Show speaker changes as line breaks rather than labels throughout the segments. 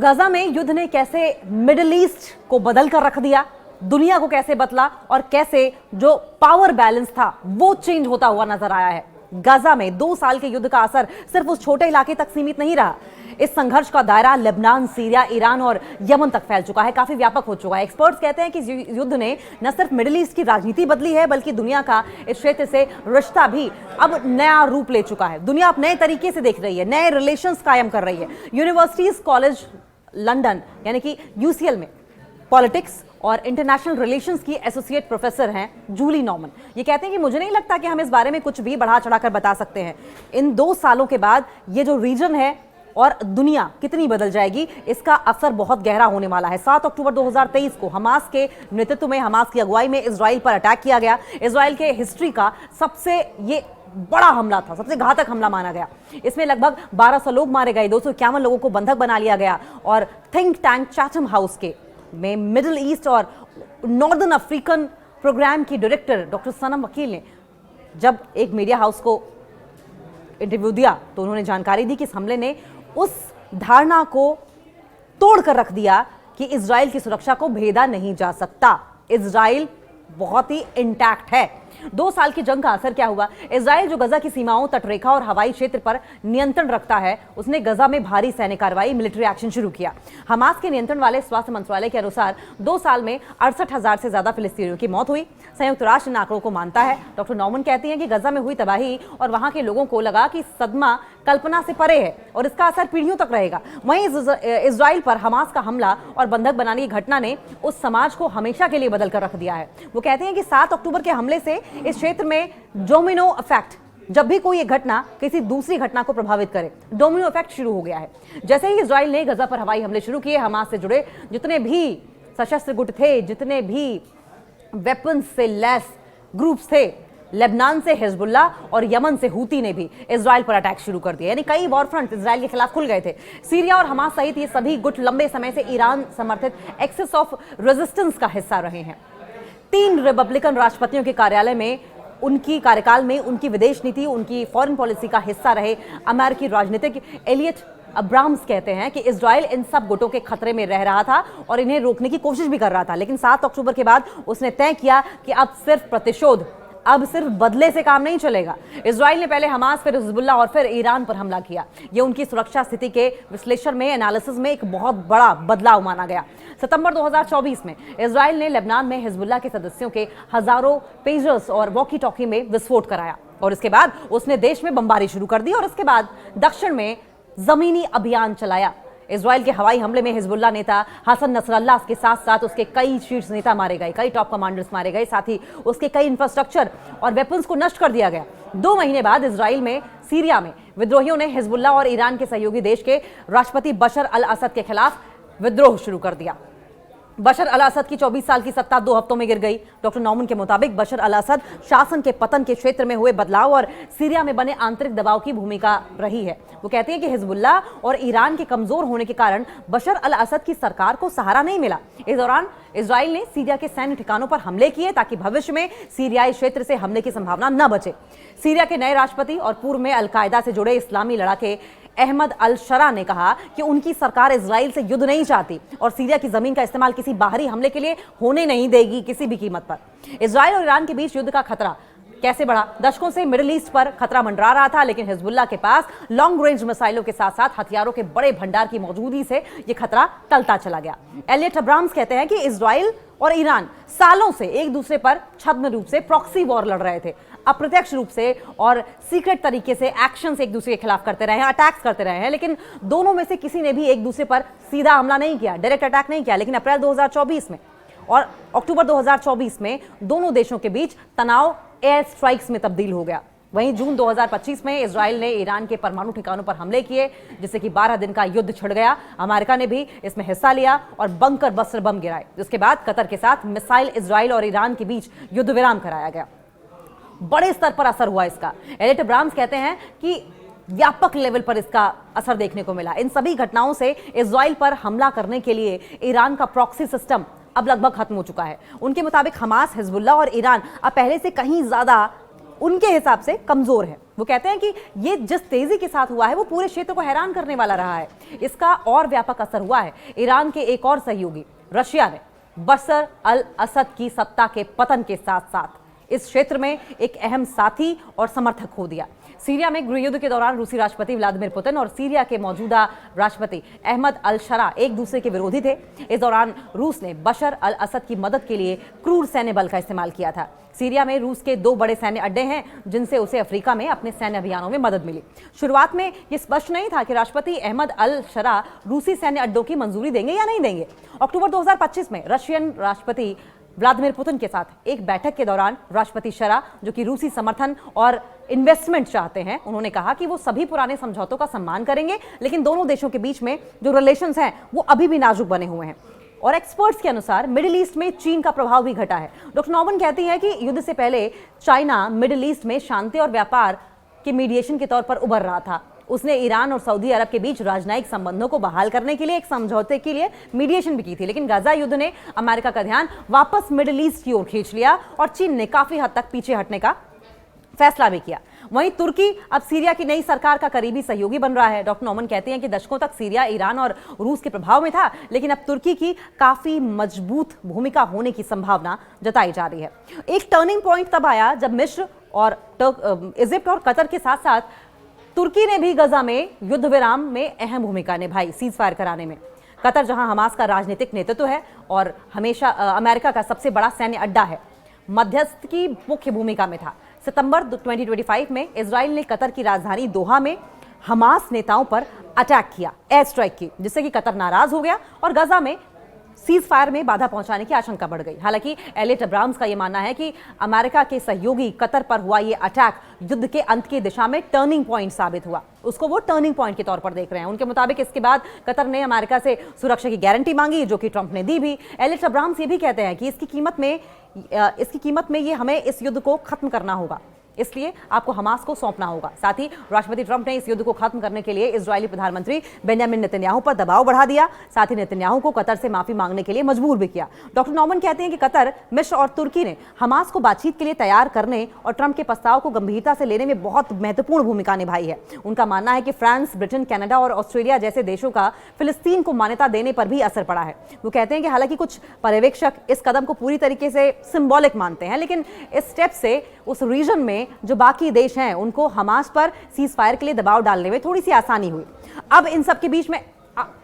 Gaza में युद्ध ने कैसे मिडिल ईस्ट को बदल कर रख दिया, दुनिया को कैसे बदला और कैसे जो पावर बैलेंस था वो चेंज होता हुआ नजर आया है। गाजा में 2 साल के युद्ध का असर सिर्फ उस छोटे इलाके तक सीमित नहीं रहा। इस संघर्ष का दायरा लेबनान, सीरिया, ईरान और यमन तक फैल चुका है, काफी व्यापक हो चुका है। एक्सपर्ट्स कहते हैं कि इस युद्ध ने न सिर्फ मिडिल ईस्ट की राजनीति बदली है बल्कि दुनिया का इस क्षेत्र से रिश्ता भी अब नया रूप ले चुका है। दुनिया अब नए तरीके से देख रही है, नए रिलेशंस कायम कर रही है। यूनिवर्सिटीज कॉलेज लंदन यानी कि यूसीएल में पॉलिटिक्स और इंटरनेशनल रिलेशंस की एसोसिएट प्रोफेसर हैं जूली नॉर्मन। ये कहते हैं कि मुझे नहीं लगता कि हम इस बारे में कुछ भी बढ़ा चढ़ाकर बता सकते हैं। इन 2 सालों के बाद ये जो रीजन है और दुनिया कितनी बदल जाएगी, इसका असर बहुत गहरा होने वाला है। 7 अक्टूबर 2023 को हमास के नेतृत्व में, हमास की अगुवाई में इजराइल पर अटैक किया गया। इजराइल के हिस्ट्री का सबसे ये बड़ा हमला था, सबसे घातक हमला माना गया। इसमें लगभग 1200 लोग मारे गए, 251 लोगों को बंधक बना लिया गया। और थिंक टैंक चैथम हाउस के में मिडिल ईस्ट और नॉर्दर्न अफ्रीकन प्रोग्राम की डायरेक्टर डॉक्टर सनम वकील ने जब एक मीडिया हाउस को इंटरव्यू दिया तो उन्होंने जानकारी दी कि इस हमले ने उस धारणा को तोड़ कर रख दिया कि इजराइल की सुरक्षा को भेदा नहीं जा सकता। इजराइल बहुत ही इंटैक्ट है। 2 साल की जंग का असर क्या हुआ? इजराइल जो गजा की सीमाओं, तटरेखा और हवाई क्षेत्र पर नियंत्रण रखता है, उसने गजा में भारी सैन्य कार्रवाई, मिलिट्री एक्शन शुरू किया। हमास के नियंत्रण वाले स्वास्थ्य मंत्रालय के अनुसार 2 साल में 68,000 से ज्यादा फिलिस्तीनियों की मौत हुई। संयुक्त राष्ट्र इन आंकड़ों को मानता है। डॉक्टर नॉर्मन कहती हैं कि गजा में हुई तबाही और वहां के लोगों को लगा कि सदमा कल्पना से परे है और इसका असर पीढ़ियों तक रहेगा। वहीं इजराइल पर हमास का हमला और बंधक बनाने की घटना ने उस समाज को हमेशा के लिए बदल कर रख दिया है। वो कहते हैं कि 7 अक्टूबर के हमले से इस क्षेत्र में डोमिनो इफेक्ट, जब भी कोई एक घटना किसी दूसरी घटना को प्रभावित करे, डोमिनो इफेक्ट शुरू हो गया है। जैसे ही इजराइल ने गजा पर हवाई हमले शुरू किए, हमास से जुड़े जितने भी सशस्त्र गुट थे, जितने भी वेपन्स से लैस ग्रुप्स थे, लेबनान से हिजबुल्ला और यमन से हूती ने भी इजराइल पर अटैक शुरू कर दिया। यानी कई वॉर फ्रंट इजराइल के खिलाफ खुल गए थे। सीरिया और हमास सहित ये सभी गुट लंबे समय से ईरान समर्थित एक्सिस ऑफ रेजिस्टेंस का हिस्सा रहे हैं। 3 रिपब्लिकन राष्ट्रपतियों के कार्यालय में उनकी कार्यकाल में उनकी विदेश नीति, उनकी फॉरेन पॉलिसी का हिस्सा रहे अमेरिकी राजनीतिक एलियट अब्राम्स कहते हैं कि इजराइल इन सब गुटों के खतरे में रह रहा था और इन्हें रोकने की कोशिश भी कर रहा था। लेकिन 7 अक्टूबर के बाद उसने तय किया कि अब सिर्फ प्रतिशोध, अब सिर्फ बदले से काम नहीं चलेगा। इजराइल ने पहले हमास, फिर हिजबुल्लाह और फिर ईरान पर हमला किया। ये उनकी सुरक्षा स्थिति के विश्लेषण में, एनालिसिस में एक बहुत बड़ा बदलाव माना गया। सितंबर 2024 में इजराइल ने लेबनान में हिजबुल्लाह के सदस्यों के हजारों पेजर्स और वॉकी टॉकी में विस्फोट कराया और इसके बाद उसने देश में बमबारी शुरू कर दी और उसके बाद दक्षिण में जमीनी अभियान चलाया। इजराइल के हवाई हमले में हिजबुल्लाह नेता हसन नसरल्लाह के साथ साथ उसके कई शीर्ष नेता मारे गए, कई टॉप कमांडर्स मारे गए, साथ ही उसके कई इंफ्रास्ट्रक्चर और वेपन्स को नष्ट कर दिया गया। 2 महीने बाद इजराइल में सीरिया में विद्रोहियों ने हिजबुल्लाह और ईरान के सहयोगी देश के राष्ट्रपति बशर अल असद के खिलाफ विद्रोह शुरू कर दिया। बशर अल असद की 24 साल की सत्ता 2 हफ्तों में गिर गई। डॉक्टर नॉर्मन के मुताबिक बशर अल असद शासन के पतन के क्षेत्र में हुए बदलाव और सीरिया में बने आंतरिक दबाव की भूमिका रही है। वो कहते हैं कि हिजबुल्लाह और ईरान के कमजोर होने के कारण बशर अल असद की सरकार को सहारा नहीं मिला। इस दौरान इजराइल ने सीरिया के सैन्य ठिकानों पर हमले किए ताकि भविष्य में सीरियाई क्षेत्र से हमले की संभावना न बचे। सीरिया के नए राष्ट्रपति और पूर्व में अलकायदा से जुड़े इस्लामी लड़ाके अहमद अल शरा ने कहा कि उनकी सरकार इजराइल से युद्ध नहीं चाहती और सीरिया की जमीन का इस्तेमाल किसी बाहरी हमले के लिए होने नहीं देगी किसी भी कीमत पर। इजराइल और ईरान के बीच युद्ध का खतरा कैसे बढ़ा? दशकों से मिडिल ईस्ट पर खतरा मंडरा रहा था, लेकिन हिजबुल्लाह के पास लॉन्ग रेंज मिसाइलों के साथ साथ हथियारों के बड़े भंडार की मौजूदगी से यह खतरा टलता चला गया। एलियट अब्राम्स कहते हैं कि इजराइल और ईरान सालों से एक दूसरे पर छद्म रूप से प्रॉक्सी वॉर लड़ रहे थे, अप्रत्यक्ष रूप से और सीक्रेट तरीके से एक्शंस एक दूसरे के खिलाफ करते रहे हैं, अटैक्स करते रहे हैं, लेकिन दोनों में से किसी ने भी एक दूसरे पर सीधा हमला नहीं किया, डायरेक्ट अटैक नहीं किया। लेकिन अप्रैल 2024 में और अक्टूबर 2024 में दोनों देशों के बीच तनाव एयर स्ट्राइक्स में तब्दील हो गया। वहीं जून 2025 में इजराइल ने ईरान के परमाणु ठिकानों पर हमले किए, जिससे कि 12 दिन का युद्ध छिड़ गया। अमेरिका ने भी इसमें हिस्सा लिया और बंकर बस्टर बम गिराए, जिसके बाद कतर के साथ मिसाइल इजराइल और ईरान के बीच युद्ध विराम कराया गया। बड़े स्तर पर असर हुआ इसका। एलियट अब्राम्स कहते हैं कि व्यापक लेवल पर इसका असर देखने को मिला। इन सभी घटनाओं से इजराइल पर हमला करने के लिए ईरान का प्रॉक्सी सिस्टम अब लगभग खत्म हो चुका है। उनके मुताबिक हमास, हिजबुल्लाह और ईरान अब पहले से कहीं ज्यादा उनके हिसाब से कमजोर है। वो कहते हैं कि ये जिस तेजी के साथ हुआ है वो पूरे क्षेत्र को हैरान करने वाला रहा है। इसका और व्यापक असर हुआ है। ईरान के एक और सहयोगी रशिया ने बशर अल असद की सत्ता के पतन के साथ साथ इस क्षेत्र में एक अहम साथी और समर्थक खो दिया। सीरिया में गृहयुद्ध के दौरान रूसी राष्ट्रपति व्लादिमीर पुतिन और सीरिया के मौजूदा राष्ट्रपति अहमद अल शरा एक दूसरे के विरोधी थे। इस दौरान रूस ने बशर अल असद की मदद के लिए क्रूर सैन्य बल का इस्तेमाल किया था। सीरिया में रूस के 2 बड़े सैन्य अड्डे हैं जिनसे उसे अफ्रीका में अपने सैन्य अभियानों में मदद मिली। शुरुआत में यह स्पष्ट नहीं था कि राष्ट्रपति अहमद अल शरा रूसी सैन्य अड्डों की मंजूरी देंगे या नहीं देंगे। अक्टूबर 2025 में रशियन राष्ट्रपति व्लादिमीर पुतिन के साथ एक बैठक के दौरान राष्ट्रपति शरा, जो कि रूसी समर्थन और इन्वेस्टमेंट चाहते हैं, उन्होंने कहा कि वो सभी पुराने समझौतों का सम्मान करेंगे, लेकिन दोनों देशों के बीच में जो रिलेशंस हैं वो अभी भी नाजुक बने हुए हैं। और एक्सपर्ट्स के अनुसार मिडिल ईस्ट में चीन का प्रभाव भी घटा है। डॉक्टर नॉमन कहती है कि युद्ध से पहले चाइना मिडिल ईस्ट में शांति और व्यापार के मीडिएशन के तौर पर उभर रहा था। उसने ईरान और सऊदी अरब के बीच राजनयिक संबंधों को बहाल करने के लिए एक समझौते के लिए मीडिएशन भी की थी, लेकिन गाजा युद्ध ने अमेरिका का ध्यान वापस मिडिल ईस्ट की ओर खींच लिया और चीन ने काफी हद तक पीछे हटने का फैसला भी किया। वहीं तुर्की अब सीरिया की नई सरकार का करीबी सहयोगी बन रहा है। डॉक्टर नॉमन कहते हैं कि दशकों तक सीरिया ईरान और रूस के प्रभाव में था, लेकिन अब तुर्की की काफी मजबूत भूमिका होने की संभावना जताई जा रही है। एक टर्निंग पॉइंट तब आया जब मिस्र और इजिप्ट और कतर के साथ साथ तुर्की ने भी गजा में युद्ध विराम में अहम भूमिका निभाई, सीज फायर कराने में। कतर, जहां हमास का राजनीतिक नेतृत्व है और हमेशा अमेरिका का सबसे बड़ा सैन्य अड्डा है, मध्यस्थ की मुख्य भूमिका में था। सितंबर 2025 में इजराइल ने कतर की राजधानी दोहा में हमास नेताओं पर अटैक किया, एयर स्ट्राइक की, जिससे कि कतर नाराज हो गया और गजा में सीज फायर में बाधा पहुंचाने की आशंका बढ़ गई। हालांकि एलियट अब्राम्स का यह मानना है कि अमेरिका के सहयोगी कतर पर हुआ यह अटैक युद्ध के अंत की दिशा में टर्निंग पॉइंट साबित हुआ। उसको वो टर्निंग पॉइंट के तौर पर देख रहे हैं। उनके मुताबिक इसके बाद कतर ने अमेरिका से सुरक्षा की गारंटी मांगी, जो कि ट्रंप ने दी भी। एलियट अब्राम्स ये भी कहते हैं कि इसकी कीमत में ये हमें इस युद्ध को खत्म करना होगा, इसलिए आपको हमास को सौंपना होगा। साथ ही राष्ट्रपति ट्रंप ने इस युद्ध को खत्म करने के लिए इजरायली प्रधानमंत्री बेंजामिन नेतन्याहू पर दबाव बढ़ा दिया। साथ ही नेतन्याहू को कतर से माफी मांगने के लिए मजबूर भी किया। डॉक्टर नॉमन कहते हैं कि कतर, मिस्र और तुर्की ने हमास को बातचीत के लिए तैयार करने और ट्रंप के प्रस्ताव को गंभीरता से लेने में बहुत महत्वपूर्ण भूमिका निभाई है। उनका मानना है कि फ्रांस, ब्रिटेन, कनाडा और ऑस्ट्रेलिया जैसे देशों का फिलिस्तीन को मान्यता देने पर भी असर पड़ा है। वो कहते हैं कि हालांकि कुछ पर्यवेक्षक इस कदम को पूरी तरीके से सिंबॉलिक मानते हैं, लेकिन इस स्टेप से उस रीजन में जो बाकी देश हैं उनको हमास पर सीज फायर के लिए दबाव डालने में थोड़ी सी आसानी हुई। अब इन सब के बीच में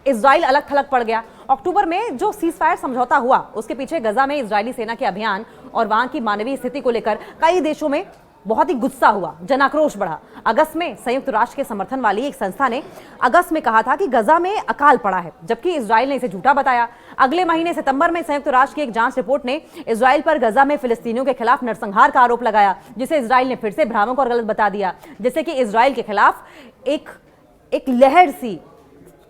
इजराइल अलग थलग पड़ गया। अक्टूबर में जो सीज फायर समझौता हुआ उसके पीछे गजा में इजरायली सेना के अभियान और वहां की मानवीय स्थिति को लेकर कई देशों में बहुत ही गुस्सा हुआ, जनाक्रोश बढ़ा। अगस्त में संयुक्त राष्ट्र के समर्थन वाली एक संस्था ने अगस्त में कहा था कि गजा में अकाल पड़ा है, जबकि इजराइल ने इसे झूठा बताया। अगले महीने सितंबर में संयुक्त राष्ट्र की एक जांच रिपोर्ट ने इजराइल पर गजा में फिलिस्तीनियों के खिलाफ नरसंहार का आरोप लगाया, जिसे इजराइल ने फिर से भ्रामक और गलत बता दिया, जिससे कि इजराइल के खिलाफ एक लहर सी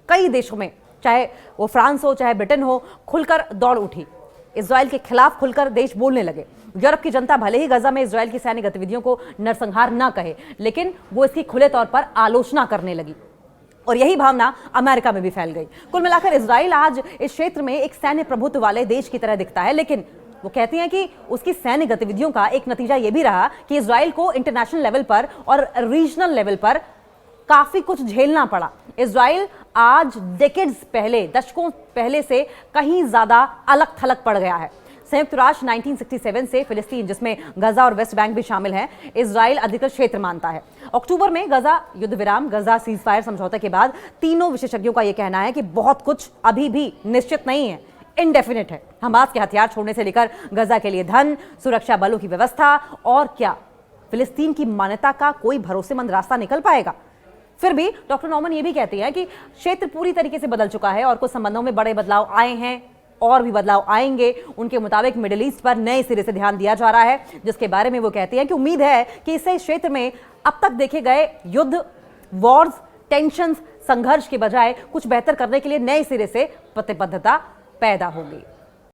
कई देशों में, चाहे वो फ्रांस हो चाहे ब्रिटेन हो, खुलकर दौड़ उठी। इजराइल के खिलाफ खुलकर देश बोलने लगे। यूरोप की जनता भले ही गजा में इजराइल की सैन्य गतिविधियों को नरसंहार न कहे, लेकिन वो इसकी खुले तौर पर आलोचना करने लगी और यही भावना अमेरिका में भी फैल गई। कुल मिलाकर इजराइल आज इस क्षेत्र में एक सैन्य प्रभुत्व वाले देश की तरह दिखता है, लेकिन वो कहती हैं कि उसकी सैन्य गतिविधियों का एक नतीजा ये भी रहा कि इजराइल को इंटरनेशनल लेवल पर और रीजनल लेवल पर काफी कुछ झेलना पड़ा। इजराइल आज डेकेड्स पहले, दशकों पहले से कहीं ज्यादा अलग थलग पड़ गया है। संयुक्त राष्ट्र 1967 से फिलिस्तीन, जिसमें गजा और वेस्ट बैंक भी शामिल हैं, इजराइल अधिकृत क्षेत्र मानता है। अक्टूबर में गजा युद्ध विराम, गजा सीज फायर समझौते के बाद तीनों विशेषज्ञों का यह कहना है कि बहुत कुछ अभी भी निश्चित नहीं है, इनडेफिनिट है। हमास के हथियार छोड़ने से लेकर गजा के लिए धन, सुरक्षा बलों की व्यवस्था और क्या फिलिस्तीन की मान्यता का कोई भरोसेमंद रास्ता निकल पाएगा। फिर भी डॉक्टर नॉमन ये भी कहती हैं कि क्षेत्र पूरी तरीके से बदल चुका है और कुछ संबंधों में बड़े बदलाव आए हैं और भी बदलाव आएंगे। उनके मुताबिक मिडिल ईस्ट पर नए सिरे से ध्यान दिया जा रहा है, जिसके बारे में वो कहती हैं कि उम्मीद है कि इससे इस क्षेत्र में अब तक देखे गए युद्ध, वॉर्स, टेंशंस, संघर्ष के बजाय कुछ बेहतर करने के लिए नए सिरे से प्रतिबद्धता पैदा होगी।